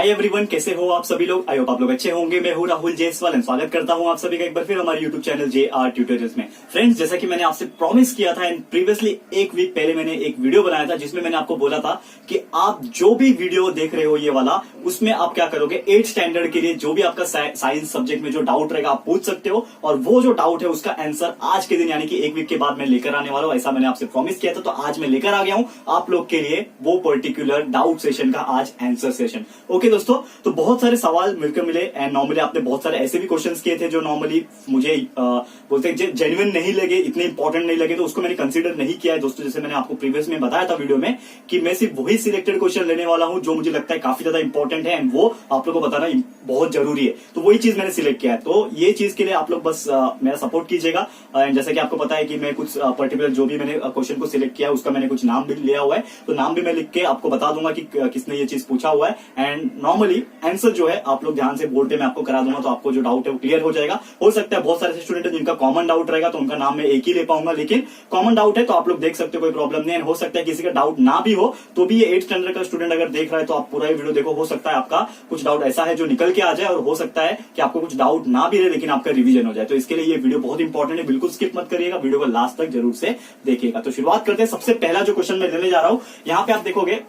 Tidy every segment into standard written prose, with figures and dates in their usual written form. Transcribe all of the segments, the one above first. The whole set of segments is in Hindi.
हाय एवरीवन, कैसे हो आप सभी लोग। आई होप आप लोग अच्छे होंगे। मैं हूं राहुल जयसवाल एंड स्वागत करता हूं आप सभी का एक बार फिर हमारे यूट्यूब चैनल JR ट्यूटोरियल्स में। फ्रेंड्स, जैसा कि मैंने आपसे प्रॉमिस किया था एंड प्रीवियसली एक वीक पहले मैंने एक वीडियो बनाया था जिसमें मैंने आपको बोला था कि आप जो भी वीडियो देख रहे हो ये वाला, उसमें आप क्या करोगे, 8th स्टैंडर्ड के लिए जो भी आपका साइंस सब्जेक्ट में जो डाउट रहेगा आप पूछ सकते हो, और वो जो डाउट है उसका आंसर आज के दिन यानी कि एक वीक के बाद मैं लेकर आने वाला हूं। ऐसा मैंने आपसे प्रॉमिस किया था, तो आज मैं लेकर आ गया हूं आप लोग के लिए वो पर्टिकुलर डाउट सेशन का आज आंसर सेशन। ओके दोस्तों, तो बहुत सारे सवाल मिलकर मिले एंड नॉर्मली आपने बहुत सारे ऐसे भी क्वेश्चंस किए थे जो नॉर्मली मुझे बोलते हैं जेन्युइन नहीं लगे, इतने इंपॉर्टेंट नहीं लगे, तो उसको मैंने कंसीडर नहीं किया है दोस्तों। जैसे मैंने आपको प्रीवियस में बताया था वीडियो में कि मैं सिर्फ वही सिलेक्टेड क्वेश्चन लेने वाला हूं जो मुझे लगता है काफी ज्यादा इंपॉर्टेंट है एंड वो आप लोगों को बताना बहुत जरूरी है, तो वही चीज मैंने सिलेक्ट किया है। तो ये चीज के लिए आप लोग बस मेरा सपोर्ट कीजिएगा। एंड जैसे कि आपको पता है कि मैं कुछ पर्टिकुलर जो भी मैंने क्वेश्चन को सिलेक्ट किया है उसका मैंने कुछ नाम भी लिया हुआ है, तो नाम भी मैं लिख के आपको बता दूंगा कि किसने ये चीज पूछा हुआ है। एंड नॉर्मली आंसर जो है आप लोग ध्यान से बोर्ड पे मैं आपको करा दूंगा, तो आपको जो डाउट है वो क्लियर हो जाएगा। हो सकता है बहुत सारे स्टूडेंट है जिनका कॉमन डाउट रहेगा तो उनका नाम मैं एक ही ले पाऊंगा, लेकिन कॉमन डाउट है तो आप लोग देख सकते हो, कोई प्रॉब्लम नहीं है। हो सकता है किसी का डाउट ना भी हो तो भी ये 8th स्टैंडर्ड का स्टूडेंट अगर देख रहा है तो आप पूरा ही वीडियो देखो। हो सकता है आपका कुछ डाउट ऐसा है जो निकल के आ जाए, और हो सकता है कि आपको कुछ डाउट ना भी रहे लेकिन आपका रिवीजन हो जाए। तो इसके लिए ये वीडियो बहुत इंपॉर्टेंट है, बिल्कुल स्किप मत करिएगा, वीडियो को लास्ट तक जरूर से देखिएगा। तो शुरुआत करते हैं। सबसे पहला जो क्वेश्चन मैं लेने जा रहा हूं, यहाँ पे आप देखोगे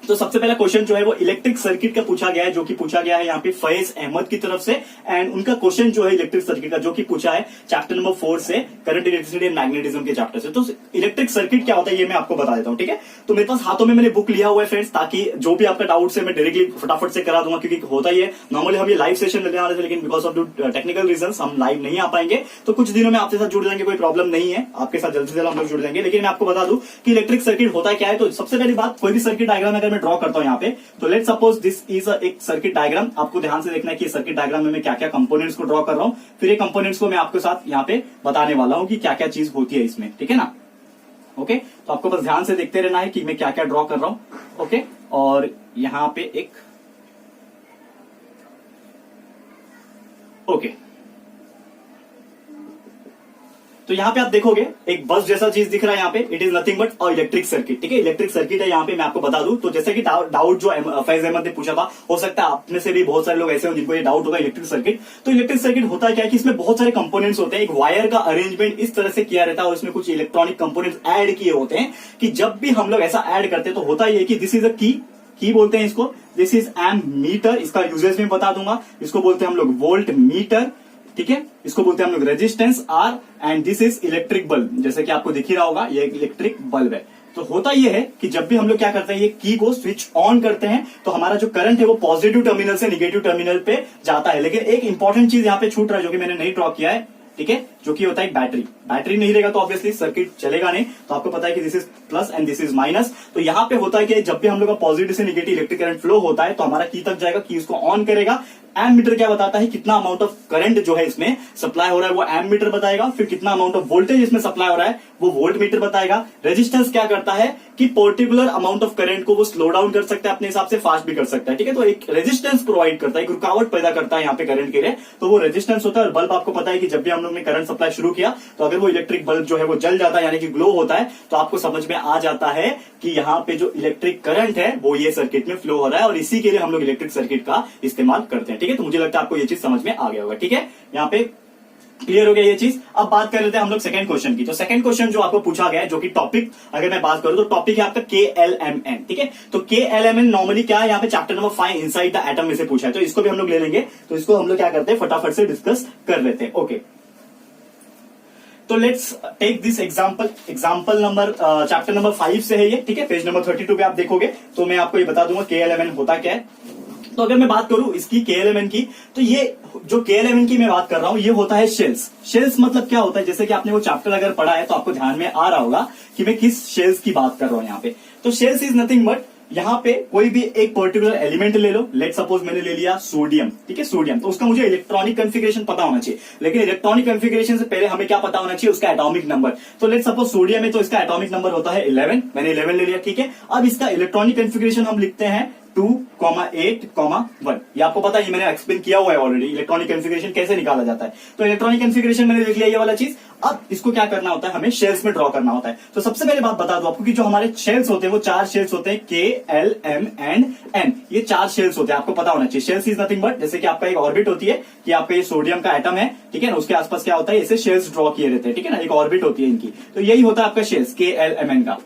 तो सबसे पहला क्वेश्चन जो है वो इलेक्ट्रिक सर्किट का पूछा गया है, जो कि पूछा गया है यहाँ पे फैज अहमद की तरफ से। एंड उनका क्वेश्चन जो है इलेक्ट्रिक सर्किट का जो कि पूछा है चैप्टर नंबर 4 से, करंट, इलेक्ट्रिसिटी एंड मैग्नेटिज्म के चैप्टर से। तो इलेक्ट्रिक सर्किट क्या होता है ये मैं आपको बता देता हूँ, ठीक है। तो मेरे पास हाथों में मैंने बुक लिया हुआ है फ्रेंड्स, ताकि जो भी आपका डाउट है मैं डायरेक्टली फटाफट से करा दूंगा, क्योंकि होता ही है नॉर्मली हम ये लाइव सेशन लेने वाले थे लेकिन बिकॉज ऑफ टेक्निकल रीजन हम लाइव नहीं आ पाएंगे। तो कुछ दिनों में आपके साथ जुड़ जाएंगे, कोई प्रॉब्लम नहीं है, आपके साथ जल्द से जल्द हम लोग जुड़ जाएंगे। लेकिन मैं आपको बता दूं कि इलेक्ट्रिक सर्किट होता क्या है। तो सबसे पहली बात, कोई भी सर्किट डायग्राम अगर मैं ड्रॉ करता हूं यहाँ पे, तो लेट्स सपोज दिस इज एक सर्किट डायग्राम। आपको ध्यान से देखना है कि सर्किट डायग्राम में मैं क्या क्या कंपोनेंट्स को ड्रॉ कर रहा हूं, फिर ये कंपोनेंट्स को मैं आपके साथ यहाँ पे बताने वाला हूं कि क्या क्या चीज होती है इसमें, ठीक है ना। ओके, तो आपको बस ध्यान से देखते रहना है कि मैं क्या क्या ड्रॉ कर रहा हूं। ओके, और यहां पे एक ओके, तो यहाँ पे आप देखोगे एक बस जैसा चीज दिख रहा है यहाँ पे, it is nothing but a electric circuit, ठीक है। इलेक्ट्रिक सर्किट है यहाँ पे, मैं आपको बता दूं। तो जैसे कि डाउट जो फैज अहमद ने पूछा था, हो सकता है आप में से भी बहुत सारे लोग ऐसे हो जिनको ये डाउट होगा इलेक्ट्रिक सर्किट। तो इलेक्ट्रिक सर्किट होता क्या है कि इसमें बहुत सारे कंपोनेंट्स होते हैं, एक वायर का अरेंजमेंट इस तरह से किया रहता है और इसमें कुछ इलेक्ट्रॉनिक कंपोनेंट्स ऐड किए होते हैं कि जब भी हम लोग ऐसा ऐड करते हैं तो होता ही है कि दिस इज अ की बोलते हैं इसको, दिस इज एम मीटर, इसका यूजेज में बता दूंगा। इसको बोलते हैं हम लोग वोल्ट मीटर, ठीक है। इसको बोलते हैं हम लोग resistance R, and this is electric bulb, जैसे कि आपको दिख ही रहा होगा ये एक इलेक्ट्रिक बल्ब है। तो होता यह है कि जब भी हम लोग क्या करते हैं, ये की को स्विच ऑन करते हैं तो हमारा जो करंट है वो पॉजिटिव टर्मिनल से निगेटिव टर्मिनल पे जाता है। लेकिन एक इंपॉर्टेंट चीज यहाँ पे छूट रहा है जो कि मैंने नहीं ड्रॉ किया है, ठीक है, जो कि होता है बैटरी नहीं रहेगा तो ऑब्वियसली सर्किट चलेगा नहीं। तो आपको पता है कि this is plus and this is minus. तो यहाँ पे होता है कि जब भी हम लोग का पॉजिटिव से निगेटिव इलेक्ट्रिक करंट फ्लो होता है तो हमारा की तक जाएगा, की इसको ऑन करेगा। एम मीटर क्या बताता है, कितना अमाउंट ऑफ करंट जो है इसमें सप्लाई हो रहा है वो एम मीटर बताएगा। फिर कितना अमाउंट ऑफ वोल्टेज इसमें सप्लाई हो रहा है वो वोल्ट मीटर बताएगा। रेजिस्टेंस क्या करता है कि पर्टिकुलर अमाउंट ऑफ करंट को वो स्लो डाउन कर सकता है अपने हिसाब से, फास्ट भी कर सकता है, ठीक है। तो एक रेजिस्टेंस प्रोवाइड करता है, एक रुकावट पैदा करता है यहाँ पे करंट के लिए, तो वो रेजिस्टेंस होता है। और बल्ब आपको पता है कि जब भी हम लोग ने करंट सप्लाई शुरू किया तो अगर वो इलेक्ट्रिक बल्ब जो है वो जल जाता है यानी कि ग्लो होता है, तो आपको समझ में आ जाता है कि यहाँ पे जो इलेक्ट्रिक करंट है वो ये सर्किट में फ्लो हो रहा है, और इसी के लिए हम लोग इलेक्ट्रिक सर्किट का इस्तेमाल करते हैं, ठीक है। तो मुझे लगता है आपको ये चीज समझ में आ गया होगा, ठीक है। यहाँ पे क्लियर हो गया ये चीज। अब बात कर लेते हैं हम लोग सेकंड क्वेश्चन की। तो सेकंड क्वेश्चन जो आपको पूछा गया है, जो कि टॉपिक अगर मैं बात करूं तो टॉपिक है आपका KLMN, ठीक है। तो KLMN नॉर्मली क्या है, यहाँ पे chapter number 5 inside the atom में से पूछा है, तो इसको भी हम लोग ले लेंगे। तो इसको हम लोग क्या करते हैं, फटाफट से डिस्कस कर लेते हैं। ओके, तो let's take this example number chapter number 5 से है ये, ठीक है। पेज नंबर 32 पे आप देखोगे तो मैं आपको ये बता दूंगा KLMN होता क्या है। तो अगर मैं बात करूं इसकी KLMN की, तो ये जो KLMN की मैं बात कर रहा हूं ये होता है शेल्स मतलब क्या होता है, जैसे कि आपने वो चैप्टर अगर पढ़ा है तो आपको ध्यान में आ रहा होगा कि मैं किस शेल्स की बात कर रहा हूं यहाँ पे। तो शेल्स इज नथिंग बट, यहाँ पे कोई भी एक पर्टिकुलर एलिमेंट ले लो, लेट सपोज मैंने ले लिया सोडियम, ठीक है, सोडियम। तो उसका मुझे इलेक्ट्रॉनिक कॉन्फ़िगरेशन पता होना चाहिए, लेकिन इलेक्ट्रॉनिक कॉन्फ़िगरेशन से पहले हमें क्या पता होना चाहिए, उसका एटॉमिक नंबर। तो लेट सपोज सोडियम है तो इसका एटॉमिक नंबर होता है 11, मैंने 11 ले लिया, ठीक है। अब इसका इलेक्ट्रॉनिक कॉन्फ़िगरेशन हम लिखते हैं 2,8,1। ये आपको पता है, ये मैंने एक्सप्लेन किया हुआ है ऑलरेडी, इलेक्ट्रॉनिक कॉन्फ़िगरेशन कैसे निकाला जाता है। तो इलेक्ट्रॉनिक कॉन्फ़िगरेशन मैंने देख लिया ये वाला चीज। अब इसको क्या करना होता है, हमें शेल्स में ड्रॉ करना होता है। तो सबसे पहले बात बता दूं आपको कि जो हमारे शेल्स होते हैं वो 4 शेल्स होते हैं, के, एल, एम एंड एन। ये 4 शेल्स होते हैं, आपको पता होना चाहिए। शेल्स इज नथिंग बट, जैसे कि आपका एक ऑर्बिट होती है कि आपका ये सोडियम का एटम है, ठीक है ना, उसके आसपास क्या होता है, इसे शेल्स ड्रॉ किए रहते हैं, ठीक है ना, एक ऑर्बिट होती है इनकी। तो यही होता है आपका शेल्स, के, एल, एम, एन का।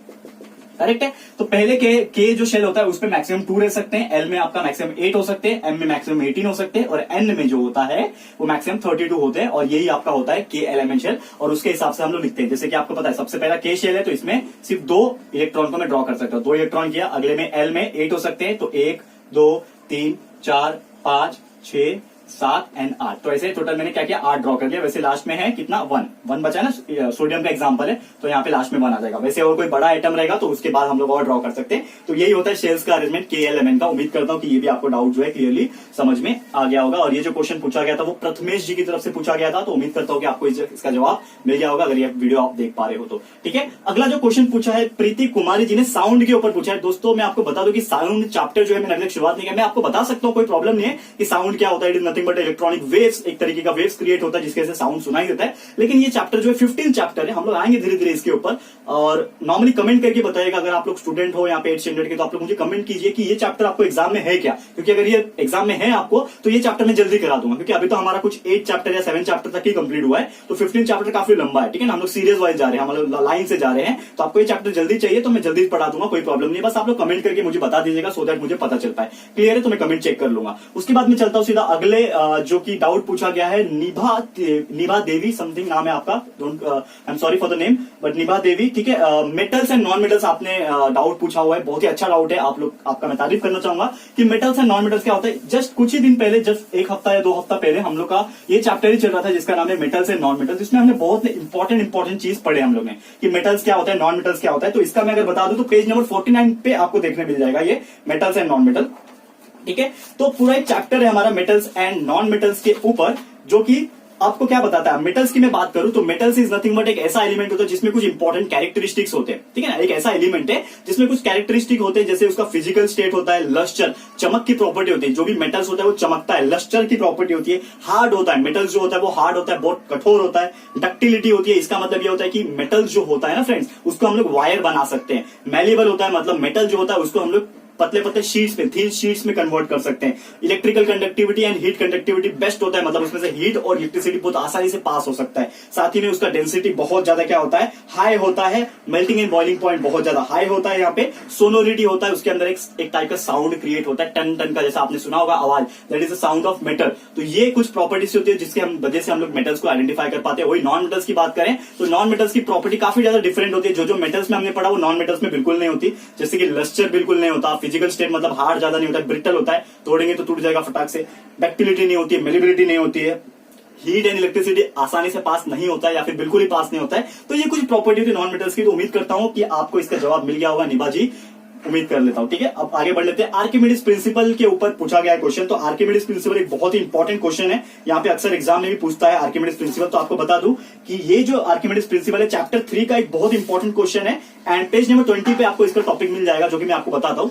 करेक्ट है। तो पहले के जो शेल होता है उसमें मैक्सिमम 2 रह सकते हैं, एल में आपका मैक्सिमम 8 हो सकते हैं, एम में मैक्सिमम 18 हो सकते हैं, और एन में जो होता है वो मैक्सिमम 32 होते हैं। और यही आपका होता है के एल एम एन शेल। और उसके हिसाब से हम लोग लिखते हैं, जैसे कि आपको पता है सबसे पहला के शेल है तो इसमें सिर्फ 2 इलेक्ट्रॉन को मैं ड्रॉ कर सकता हूं। 2 इलेक्ट्रॉन किया, अगले में एल में 8 हो सकते हैं, तो 1 2 3 4 5 6 7 एंड 8। तो ऐसे टोटल मैंने क्या किया, 8 ड्रॉ कर लिया। वैसे लास्ट में है कितना, 1 बचा ना, सोडियम का एग्जांपल है तो यहाँ पे लास्ट में 1 आ जाएगा। वैसे और कोई बड़ा आइटम रहेगा तो उसके बाद हम लोग और ड्रॉ कर सकते हैं। तो यही होता है शेल्स का अरेंजमेंट के एल एम एन का। उम्मीद करता हूं कि ये भी आपको डाउट जो है क्लियरली समझ में आ गया होगा। और ये जो क्वेश्चन पूछा गया था वो प्रथमेश जी की तरफ से पूछा गया था, तो उम्मीद करता हूं कि आपको इसका जवाब मिल गया होगा, अगर ये वीडियो आप देख पा रहे हो तो। ठीक है, अगला जो क्वेश्चन पूछा है प्रीति कुमारी जी ने साउंड के ऊपर पूछा है। दोस्तों मैं आपको बता दूं कि साउंड चैप्टर जो है मैंने अभी शुरुआत नहीं किया, मैं आपको बता सकता हूं, कोई प्रॉब्लम नहीं है कि साउंड क्या होता है। It is nothing but electronic waves, एक तरीके का वेव्स क्रिएट होता है जिसके से साउंड सुनाई देता है। लेकिन ये चैप्टर जो है 15 चैप्टर है, हम लोग आएंगे धीरे धीरे इसके ऊपर। और नॉर्मली कमेंट करके बताइएगा, अगर आप लोग स्टूडेंट हो यहाँ पे 8 स्टैंडर्ड के, तो आप लोग मुझे कमेंट कीजिए कि ये चैप्टर आपको एग्जाम में है क्या। क्योंकि अगर ये एग्जाम में है आपको तो ये चैप्टर मैं जल्दी करा दूंगा, क्योंकि अभी तो हमारा कुछ 8 चैप्टर या 7 चैप्टर तक ही कंप्लीट हुआ है। तो 15 चैप्टर काफी लंबा है, ठीक है ना, हम लोग सीरीज वाइज जा रहे हैं, हम लोग लाइन से जा रहे हैं। तो आपको ये चैप्टर जल्दी चाहिए तो मैं जल्दी पढ़ा दूंगा, कोई प्रॉब्लम नहीं। बस आप लोग कमेंट करके मुझे बता दीजिएगा सो दैट मुझे पता चल पाए। क्लियर है, तो मैं कमेंट चेक कर लूंगा। उसके बाद मैं चलता हूं सीधा अगले जो कि डाउट पूछा गया है, निभा देवी समथिंग नाम है आपका, I am sorry for the name, but निभा देवी, ठीक है। मेटल्स एंड नॉन मेटल्स आपने डाउट पूछा हुआ है, बहुत ही अच्छा डाउट है। आप लोग आपका मैं तारीफ करना चाहूंगा कि मेटल्स एंड नॉन मेटल्स क्या होता है। जस्ट कुछ ही दिन पहले, जस्ट 1 हफ्ता या 2 हफ्ता पहले हम लोग का ये चैप्टर ही चल रहा था जिसका नाम है मेटल्स एंड नॉन मेटल्स। इसमें हमने बहुत इंपॉर्टेंट चीज पढ़े हम लोग ने कि मेटल्स क्या होता है, नॉन मेटल्स क्या होता है। तो इसका मैं अगर बता दूं तो पेज नंबर 49 पे आपको देखने मिल जाएगा ये मेटल्स एंड नॉन मेटल, ठीक है। तो पूरा एक चैप्टर है हमारा मेटल्स एंड नॉन मेटल्स के ऊपर, जो कि आपको क्या बताता है। मेटल्स की मैं बात करूं तो मेटल्स इज नथिंग बट एक ऐसा एलिमेंट होता है जिसमें कुछ इंपॉर्टेंट कैरेक्टरिस्टिक्स होते हैं, ठीक है ना। एक ऐसा एलिमेंट है जिसमें कुछ कैरेक्टरिस्टिक होते हैं, जैसे उसका फिजिकल स्टेट होता है, लस्टर, चमक की प्रॉपर्टी होती है। जो भी मेटल्स होता है वो चमकता है, लस्टर की प्रॉपर्टी होती है, हार्ड होता है। मेटल्स जो होता है वो हार्ड होता है, बहुत कठोर होता है, डक्टिलिटी होती है। इसका मतलब ये होता है कि मेटल्स जो होता है ना फ्रेंड्स, उसको हम लोग वायर बना सकते हैं। मैलेबल होता है, मतलब मेटल जो होता है उसको हम लोग पतले पतले शीट्स में, थीन शीट्स में कन्वर्ट कर सकते हैं। Electrical conductivity and heat conductivity best होता है, मतलब उसमें से हीट और इलेक्ट्रिसिटी बहुत आसानी से पास हो सकता है। साथ ही में उसका डेंसिटी बहुत ज्यादा क्या होता है, हाई होता है। मेल्टिंग एंड बॉइलिंग पॉइंट बहुत ज्यादा हाई होता है। यहाँ पे सोनोरिटी होता है, उसके अंदर एक टाइप का साउंड क्रिएट होता है, टन टन का, जैसा आपने सुना होगा आवाज, that is the sound of metal. तो ये कुछ प्रॉपर्टीज होती है जिसके वजह से हम लोग मेटल्स को आइडेंटिफाई कर पाते हैं। वही नॉन मेटल्स की बात करें तो नॉन मेटल्स की प्रॉपर्टी काफी ज्यादा डिफरेंट होती है। जो मेटल्स में हमने पढ़ा वो नॉन मेटल्स में बिल्कुल नहीं होती। जैसे कि लस्टर बिल्कुल नहीं होता, फिजिकल स्टेट मतलब हार्ड ज्यादा नहीं होता है, ब्रिटल होता है, तोड़ेंगे तो टूट जाएगा फटाक से। डक्टिलिटी नहीं होती है, मेलेबिलिटी नहीं होती है, हीट एंड इलेक्ट्रिसिटी आसानी से पास नहीं होता है या फिर बिल्कुल ही पास नहीं होता है। तो ये कुछ प्रॉपर्टी होती है नॉन मेटल्स की। तो उम्मीद करता हूं कि आपको इसका जवाब मिल गया होगा निभा जी, उम्मीद कर लेता हूं, ठीक है। अब आगे बढ़ लेते हैं। आर्किमिडीज प्रिंसिपल के ऊपर पूछा गया क्वेश्चन। तो आर्किमिडीज प्रिंसिपल एक बहुत ही इंपॉर्टेंट क्वेश्चन है, यहाँ पे अक्सर एग्जाम में भी पूछता है आर्किमिडीज प्रिंसिपल। तो आपको बता दूं कि ये जो आर्किमिडीज प्रिंसिपल है चैप्टर 3 का एक बहुत इंपॉर्टेंट क्वेश्चन है, एंड पेज नंबर 20 पे आपको इसका टॉपिक मिल जाएगा, जो कि मैं आपको बताता हूं।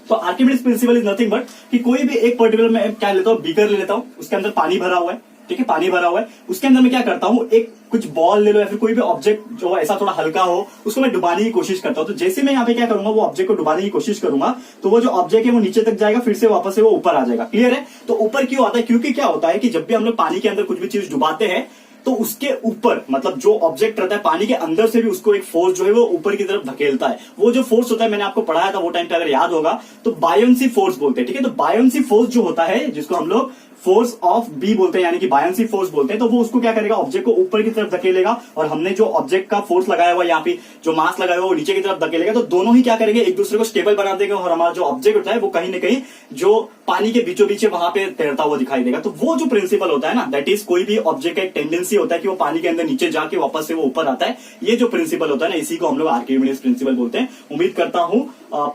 तो Archimedes principal is nothing but कि कोई भी एक पर्टिकुलर मैं क्या लेता हूं, बीकर ले लेता हूं, उसके अंदर पानी भरा हुआ है, ठीक है, पानी भरा हुआ है। उसके अंदर मैं क्या करता हूं, एक कुछ बॉल ले लो या फिर कोई भी ऑब्जेक्ट जो ऐसा थोड़ा हल्का हो, उसको मैं डुबाने की कोशिश करता हूं। तो जैसे मैं यहाँ पे क्या करूंगा, वो ऑब्जेक्ट को डुबाने की कोशिश करूंगा तो वो जो ऑब्जेक्ट है वो नीचे तक जाएगा, फिर से वापस से वो ऊपर आ जाएगा। क्लियर है। तो ऊपर क्यों आता है, क्योंकि क्या होता है कि जब भी हम लोग पानी के अंदर कुछ भी चीज डुबाते हैं तो उसके ऊपर, मतलब जो ऑब्जेक्ट रहता है पानी के अंदर से भी उसको एक फोर्स जो है वो ऊपर की तरफ धकेलता है। वो जो फोर्स होता है, मैंने आपको पढ़ाया था वो टाइम पे, अगर याद होगा तो बायोंसी फोर्स बोलते हैं, ठीक है। तो बायोंसी फोर्स जो होता है, जिसको हम लोग फोर्स ऑफ बी बोलते हैं, यानी कि बायोंसी फोर्स बोलते हैं, तो वो उसको क्या करेगा, ऑब्जेक्ट को ऊपर की तरफ धकेलेगा। और हमने जो ऑब्जेक्ट का फोर्स लगाया हुआ, यहाँ पे जो मास लगाया हुआ वो नीचे की तरफ धकेलेगा। तो दोनों ही क्या करेंगे, एक दूसरे को स्टेबल बना देंगे और हमारा जो ऑब्जेक्ट होता है वो कहीं ना कहीं जो पानी के बीचों बीच वहां पे तैरता हुआ दिखाई देगा। तो वो जो प्रिंसिपल होता है ना, दैट इज कोई भी ऑब्जेक्ट का एक टेंडेंसी होता है कि वो पानी के अंदर नीचे जाके वापस से वो ऊपर आता है। ये जो प्रिंसिपल होता है ना, इसी को हम लोग आर्किमिडीज प्रिंसिपल बोलते हैं। उम्मीद करता हूं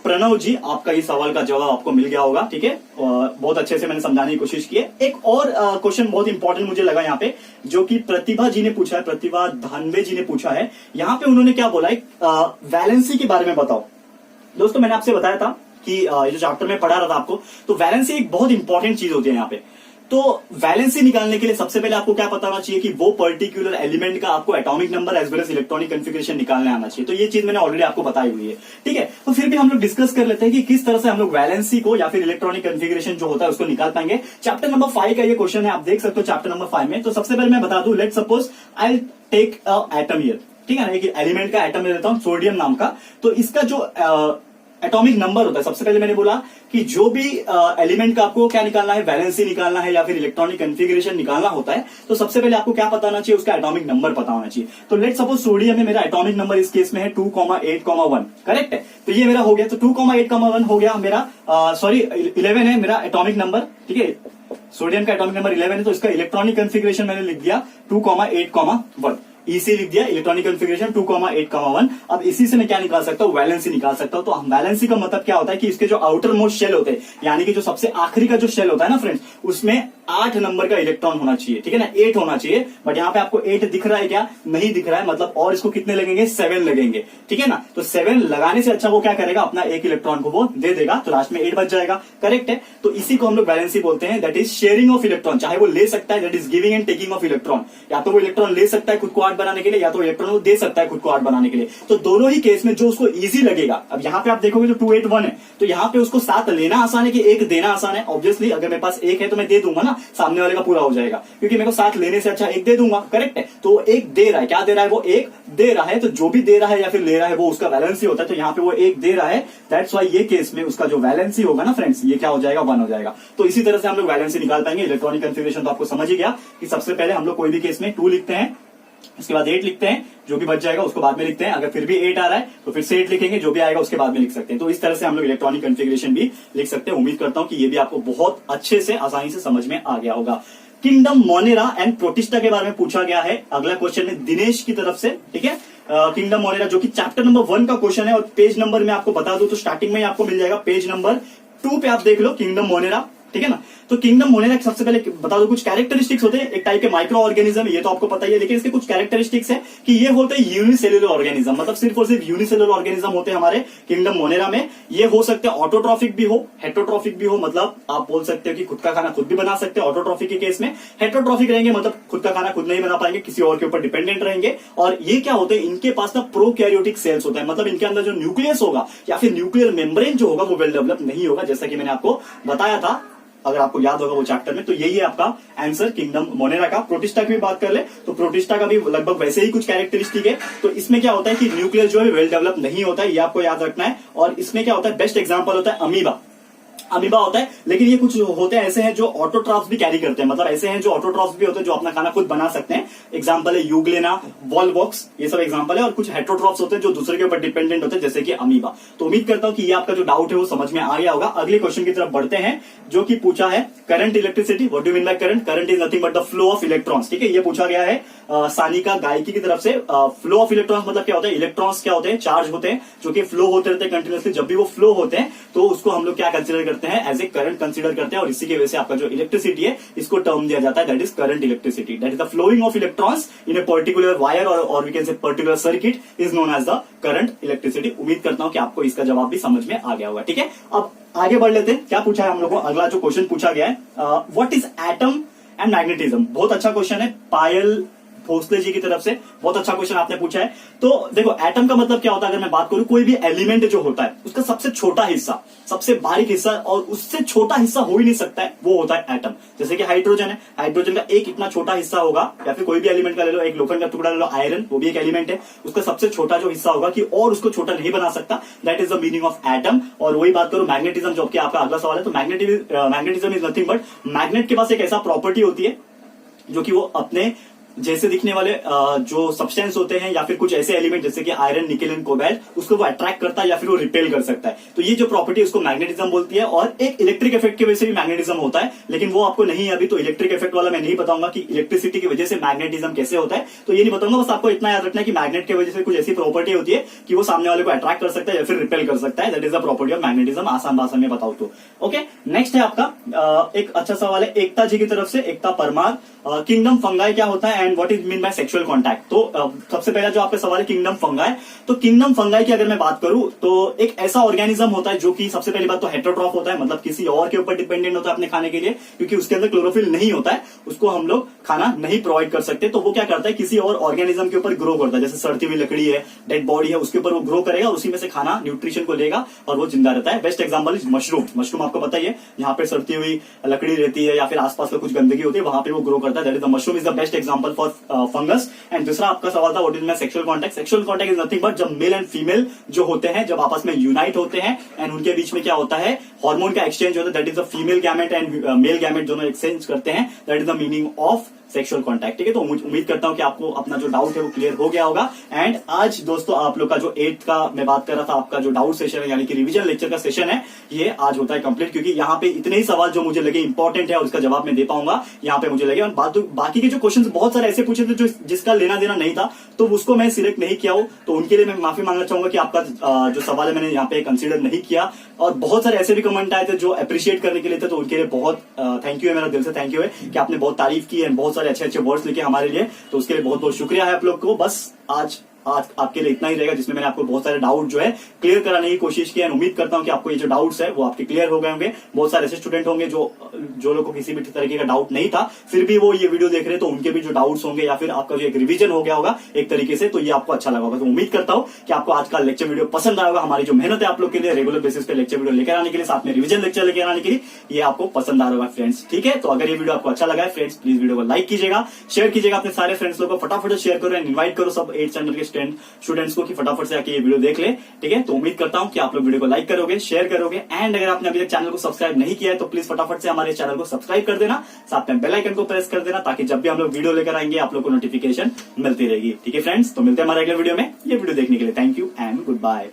प्रणव जी आपका इस सवाल का जवाब आपको मिल गया होगा, ठीक है। बहुत अच्छे से मैंने समझाने की कोशिश की है। एक और क्वेश्चन बहुत इंपॉर्टेंट मुझे लगा यहाँ पे, जो कि प्रतिभा जी ने पूछा है, प्रतिभा धानवे जी ने पूछा है। यहाँ पे उन्होंने क्या बोला है, वैलेंसी के बारे में बताओ। दोस्तों मैंने आपसे बताया था कि ये जो चैप्टर में पढ़ा रहा था आपको, तो वैलेंसी एक बहुत इंपॉर्टेंट चीज होती है यहाँ पे। तो वैलेंसी निकालने के लिए सबसे पहले आपको क्या पता होना चाहिए कि वो पर्टिकुलर एलिमेंट का आपको atomic number as well as electronic configuration निकालने आना चाहिए। तो ये चीज मैंने ऑलरेडी आपको बताई हुई है, ठीक है। तो फिर भी हम लोग डिस्कस कर लेते हैं कि किस तरह से हम लोग वैलेंसी को या फिर इलेक्ट्रॉनिक कॉन्फ़िगरेशन जो होता है उसको निकाल पाएंगे। चैप्टर नंबर 5 का ये क्वेश्चन है, आप देख सकते हो चैप्टर नंबर 5 में। तो सबसे पहले मैं बता दूं, let suppose I take atom here, ठीक है ना, एक एलिमेंट का एटम ले लेता हूं सोडियम नाम का। तो इसका जो एटॉमिक नंबर होता है, सबसे पहले मैंने बोला कि जो भी एलिमेंट का आपको क्या निकालना है, वैलेंसी निकालना है या फिर इलेक्ट्रॉनिक कॉन्फ़िगरेशन निकालना होता है, तो सबसे पहले आपको क्या पता होना चाहिए, उसका एटॉमिक नंबर पता होना चाहिए। तो लेट सपोज सोडियम में मेरा एटॉमिक नंबर इस केस में है 2,8,1, करेक्ट है। तो ये मेरा हो गया, तो 2,8,1 हो गया मेरा, सॉरी 11 है मेरा एटॉमिक नंबर, ठीक है। सोडियम का एटॉमिक नंबर 11 है, तो इसका इलेक्ट्रॉनिक कॉन्फ़िगरेशन मैंने लिख दिया 2,8,1, इसी लिख दिया, इलेक्ट्रॉनिक कॉन्फ़िगरेशन 2,8,1। अब इसी से मैं क्या निकाल सकता हूं, वैलेंसी निकाल सकता हूं। तो वैलेंसी का मतलब क्या होता है कि इसके जो आउटर मोस्ट शेल होते हैं, यानी कि जो सबसे आखिरी का जो शेल होता है ना फ्रेंड्स, उसमें 8 नंबर का इलेक्ट्रॉन होना चाहिए, ठीक है ना, 8 होना चाहिए। बट यहाँ पे आपको 8 दिख रहा है क्या, नहीं दिख रहा है, मतलब और इसको कितने लगेंगे, 7 लगेंगे, ठीक है ना। तो 7 लगाने से अच्छा वो क्या करेगा, अपना एक इलेक्ट्रॉन को वो दे देगा, तो लास्ट में 8 बच जाएगा, करेक्ट है। तो इसी को हम लोग वैलेंसी बोलते हैं, that is sharing of electron. चाहे वो ले सकता है, that is giving and taking of electron, या तो वो इलेक्ट्रॉन ले सकता है खुद को 8 बनाने के लिए, या तो इलेक्ट्रॉन वो दे सकता है खुद को 8 बनाने के लिए। तो दोनों ही केस में जो उसको इजी लगेगा, अब यहाँ पे आप देखोगे जो 281 है, तो यहाँ पे उसको 7 लेना आसान है कि 1 देना आसान है। ऑब्वियसली अगर मेरे पास 1 है तो मैं दे दूंगा ना, सामने वाले का पूरा हो जाएगा, क्योंकि मेरे को 7 लेने से अच्छा 1 दे दूंगा, करेक्ट है। तो 1 दे रहा है, क्या दे रहा है, वो 1 दे रहा है। तो जो भी दे रहा है या फिर ले रहा है वो उसका वैलेंसी होता है। तो यहाँ पे वो 1 दे रहा है, दैट्स वाई ये केस में उसका जो वैलेंसी होगा ना फ्रेंड्स, ये क्या हो जाएगा, 1 हो जाएगा। तो इसी तरह से हम लोग वैलेंसी निकाल पाएंगे। इलेक्ट्रॉनिक कॉन्फ़िगरेशन तो आपको समझ ही गया कि सबसे पहले हम लोग कोई भी केस में 2 लिखते हैं, इसके बाद 8 लिखते हैं, जो भी बच जाएगा उसको बाद में लिखते हैं। अगर फिर भी 8 आ रहा है तो फिर से 8 लिखेंगे, जो भी आएगा उसके बाद में लिख सकते हैं। तो इस तरह से हम लोग इलेक्ट्रॉनिक कॉन्फ़िगरेशन भी लिख सकते हैं। उम्मीद करता हूं कि ये भी आपको बहुत अच्छे से आसानी से समझ में आ गया होगा। किंगडम मोनेरा एंड प्रोटिस्टा के बारे में पूछा गया है, अगला क्वेश्चन है दिनेश की तरफ से, ठीक है। किंगडम मोनेरा जो कि चैप्टर नंबर 1 का क्वेश्चन है, और पेज नंबर में आपको बता दूं तो स्टार्टिंग में आपको मिल जाएगा पेज नंबर 2 पे, आप देख लो किंगडम मोनेरा, ठीक है ना। तो किंगडम मोनेरा सबसे पहले बता दो कुछ कैरेक्टरिस्टिक्स होते हैं, एक टाइप के माइक्रो ऑर्गेनिज्म, ये तो आपको पता ही है, लेकिन इसके कुछ कैरेक्टरिस्टिक्स है कि ये होते हैं यूनिसेलुलर ऑर्गेनिज्म, मतलब सिर्फ और सिर्फ यूनिसेलुलर ऑर्गेनिज्म होते हैं हमारे किंगडम मोनेरा में। ये हो सकते हैं ऑटोट्रॉफिक भी हो, हेटरोट्रॉफिक भी हो, मतलब आप बोल सकते हो कि खुद का खाना खुद भी बना सकते हैं ऑटोट्रॉफिक के केस में। हेटरोट्रॉफिक रहेंगे मतलब खुद का खाना खुद नहीं बना पाएंगे, किसी और के ऊपर डिपेंडेंट रहेंगे। और ये क्या होते हैं, इनके पास ना प्रोकैरियोटिक सेल्स होता है, मतलब इनके अंदर जो न्यूक्लियस होगा या फिर न्यूक्लियर मेम्ब्रेन जो होगा वो वेल डेवलप नहीं होगा, जैसा कि मैंने आपको बताया था, अगर आपको याद होगा वो चैप्टर में। तो यही है आपका आंसर किंगडम मोनेरा का। प्रोटिस्टा की भी बात कर ले तो प्रोटिस्टा का भी लगभग वैसे ही कुछ कैरेक्टरिस्टिक है। तो इसमें क्या होता है कि न्यूक्लियस जो है वेल डेवलप नहीं होता है, ये आपको याद रखना है। और इसमें क्या होता है, बेस्ट एग्जांपल होता है अमीबा, अमीबा होता है। लेकिन ये कुछ होते हैं ऐसे हैं जो ऑटोट्रॉफ्स भी कैरी करते हैं, मतलब ऐसे हैं जो ऑटोट्रॉफ्स भी होते हैं जो अपना खाना खुद बना सकते हैं। एग्जांपल है यूग्लेना, वॉलवॉक्स, ये सब एग्जांपल है। और कुछ हेटरोट्रॉफ्स होते हैं जो दूसरे के ऊपर डिपेंडेंट होते हैं, जैसे कि अमीबा। तो उम्मीद करता हूं कि ये आपका जो डाउट है वो समझ में आ गया होगा। अगले क्वेश्चन की तरफ बढ़ते हैं, जो कि पूछा है current electricity, what do mean by current. Current is nothing but the flow of electrons, ठीक है। ये पूछा गया है सानिका गायकी की तरफ से। फ्लो ऑफ इलेक्ट्रॉन्स मतलब क्या होता है, इलेक्ट्रॉन्स क्या होते हैं, चार्ज होते हैं जो कि फ्लो होते रहते हैं कंटिन्यूअसली। जब भी वो फ्लो होते हैं तो उसको हम लोग क्या कंसिडर करते हैं, एज ए करंट कंसीडर करते हैं। और इसी की वजह से आपका जो इलेक्ट्रिसिटी है इसको टर्म दिया जाता है, that is current electricity. That is the flowing of electrons in a particular wire और we can say particular circuit is known as the current electricity. उम्मीद करता हूं कि आपको इसका जवाब भी समझ में आ गया होगा, ठीक है। अब आगे बढ़ लेते हैं, क्या पूछा है हम लोगों को। अगला जो क्वेश्चन पूछा गया है, what is atom and magnetism. बहुत अच्छा क्वेश्चन है, पायल भोसले जी की तरफ से बहुत अच्छा क्वेश्चन आपने पूछा है। तो देखो एटम का मतलब क्या होता है, अगर मैं बात करूं कोई भी एलिमेंट जो होता है उसका सबसे छोटा हिस्सा, सबसे बारीक हिस्सा और उससे छोटा हिस्सा हो ही नहीं सकता है, वो होता है एटम। जैसे कि हाइड्रोजन है, हाइड्रोजन का एक इतना छोटा हिस्सा होगा, या फिर कोई भी एलिमेंट का ले लो, एक लोखंड का टुकड़ा ले लो, आयरन, वो भी एक एलिमेंट है, उसका सबसे छोटा जो हिस्सा होगा कि और उसको छोटा नहीं बना सकता, that is the meaning of atom. और वही बात करो मैग्नेटिज्म, जो कि आपका अगला सवाल है, तो magnetism is nothing but magnet के पास एक ऐसा प्रॉपर्टी होती है जो कि वो अपने जैसे दिखने वाले जो सब्सटेंस होते हैं या फिर कुछ ऐसे एलिमेंट जैसे कि आयरन, निकेल एंड कोबाल्ट, उसको वो अट्रैक्ट करता है या फिर वो रिपेल कर सकता है। तो ये जो प्रॉपर्टी उसको मैग्नेटिज्म बोलती है। और एक इलेक्ट्रिक इफेक्ट की वजह से भी मैग्नेटिज्म होता है, लेकिन वो आपको नहीं है अभी। तो इलेक्ट्रिक इफेक्ट वाला मैं नहीं बताऊंगा कि इलेक्ट्रिसिटी की वजह से मैग्नेटिज्म कैसे होता है, तो ये नहीं बताऊंगा। बस आपको इतना याद रखना है कि मैग्नेट की वजह से कुछ ऐसी प्रॉपर्टी होती है कि वो सामने वाले को अट्रैक्ट कर सकता है या फिर रिपेल कर सकता है, that is the property of magnetism, आसान भाषा में बताओ तो। ओके, नेक्स्ट है आपका एक अच्छा सवाल है एकता जी की तरफ से, एकता परमार। किंगडम फंगाई क्या होता है and what is mean by sexual contact. तो सबसे पहला जो आपका सवाल है किंगडम फंगाई, तो किंगडम फंगाई की अगर मैं बात करूं तो एक ऐसा ऑर्गेनिज्म होता है जो कि सबसे पहली बात तो हेटेरोट्रॉफ होता है, मतलब किसी और के ऊपर डिपेंडेंट होता है अपने खाने के लिए, क्योंकि उसके अंदर क्लोरोफिल नहीं होता है, उसको हम लोग खाना नहीं प्रोवाइड कर सकते। तो वो क्या करता है, किसी और ऑर्गेनिज्म के ऊपर ग्रो करता है, जैसे सड़ती हुई लकड़ी है, डेड बॉडी है, उसके ऊपर वो ग्रो करेगा और उसी में से खाना न्यूट्रिशन को लेगा और वो जिंदा रहता है। Best example is mushroom. Mushroom आपको बताइए, जहां पे सड़ती हुई लकड़ी रहती है या फिर आसपास में कुछ गंदगी होती है, वहां पे वो ग्रो करता है। That is the mushroom is the best example for fungus. And दूसरा आपका सवाल था what is my sexual contact. Sexual contact is nothing but जब मेल एंड फीमेल जो होते हैं जब आपस में यूनाइट होते हैं एंड उनके बीच में क्या होता है, हार्मोन का एक्सचेंज होता है। That is the female gamete and male gamete दोनों एक्सचेंज करते हैं। That is the meaning of sexual contact. ठीक है, तो उम्मीद करता हूं कि आपको अपना जो डाउट है वो क्लियर हो गया होगा। एंड आज दोस्तों आप लोग का जो 8th का मैं बात कर रहा था, आपका जो डाउट सेशन है यानी कि रिवीजन लेक्चर का सेशन है, ये आज होता है कंप्लीट, क्योंकि यहाँ पे इतने ही सवाल जो मुझे लगे इंपॉर्टेंट है और उसका जवाब मैं दे पाऊंगा यहाँ पे मुझे लगे। और बाकी के जो क्वेश्चन बहुत सारे ऐसे पूछे थे जो जिसका लेना देना नहीं था, तो उसको मैं सिलेक्ट नहीं किया हूं, तो उनके लिए मैं माफी मांगना चाहूंगा कि आपका जो सवाल है मैंने यहाँ पे कंसिडर नहीं किया। और बहुत सारे ऐसे भी कमेंट आए थे जो अप्रिशिएट करने के लिए थे, तो उनके लिए बहुत थैंक यू है, मेरा दिल से थैंक यू है कि आपने बहुत तारीफ की है, बहुत सारे अच्छे अच्छे वर्ड्स लिखे हमारे लिए, तो उसके लिए बहुत बहुत शुक्रिया है आप लोग को। बस आज आपके लिए इतना ही रहेगा, जिसमें मैंने आपको बहुत सारे डाउट जो है क्लियर कराने की कोशिश की है। उम्मीद करता हूं कि आपको ये जो डाउट्स है वो आपके क्लियर हो गए होंगे। बहुत सारे ऐसे स्टूडेंट होंगे जो लोग को किसी भी तरीके का डाउट नहीं था, फिर भी वो ये वीडियो देख रहे हैं, तो उनके भी जो डाउट्स होंगे या फिर आपका जो एक रिवीजन हो गया होगा एक तरीके से, तो ये आपको अच्छा लगा होगा। तो उम्मीद करता हूं कि आपको आज का लेक्चर वीडियो पसंद आया होगा। हमारी जो मेहनत है आप लोग के लिए रेगुलर बेसिस पे लेक्चर वीडियो लेकर आने के लिए, साथ में रिवीजन लेक्चर लेकर आने के लिए, ये आपको पसंद आ रहा होगा फ्रेंड्स। ठीक है, तो अगर ये वीडियो आपको अच्छा लगा है फ्रेंड्स, प्लीज वीडियो को लाइक कीजिएगा, शेयर कीजिएगा अपने सारे फ्रेंड्स लोग को, फटाफट शेयर करो एंड इन्वाइट करो सब 8th स्टैंडर्ड के स्टूडेंट्स को कि फटाफट से आके ये वीडियो देख ले। ठीक है, तो उम्मीद करता हूं कि आप लोग वीडियो को लाइक करोगे, शेयर करोगे, एंड अगर आपने अभी तक चैनल को सब्सक्राइब नहीं किया है तो प्लीज फटाफट से हमारे चैनल को सब्सक्राइब कर देना, साथ में बेल आइकन को प्रेस कर देना, ताकि जब भी हम लोग वीडियो लेकर आएंगे आप लोग को नोटिफिकेशन मिलती रहेगी। ठीक है फ्रेंड्स, तो मिलते हैं हमारे अगले वीडियो में। ये वीडियो देखने के लिए thank you and good bye.